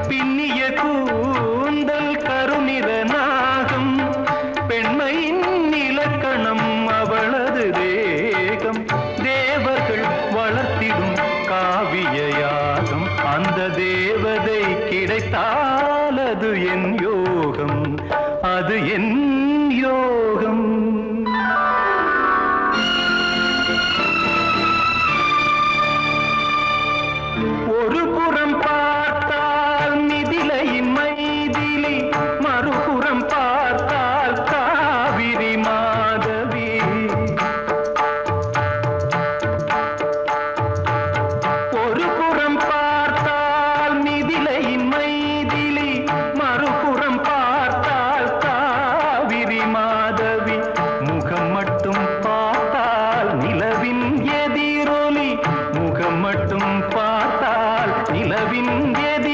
பின்னிய கூந்தல் கருநிற நாகம் பெண்மையின் இலக்கணம் அவளது தேகம் தேவர்கள் வளர்த்திடும் காவிய யாகம் அந்த தேவதை கிடைத்தால் அது என் யோகம் அது என் யோகம் ஒரு புறம் பார்த்தால் மிதிலையின் மைதிலி மறுபுறம் பார்த்தால் காவிரி மாதவி ஒரு புறம் பார்த்தால் மிதிலையின்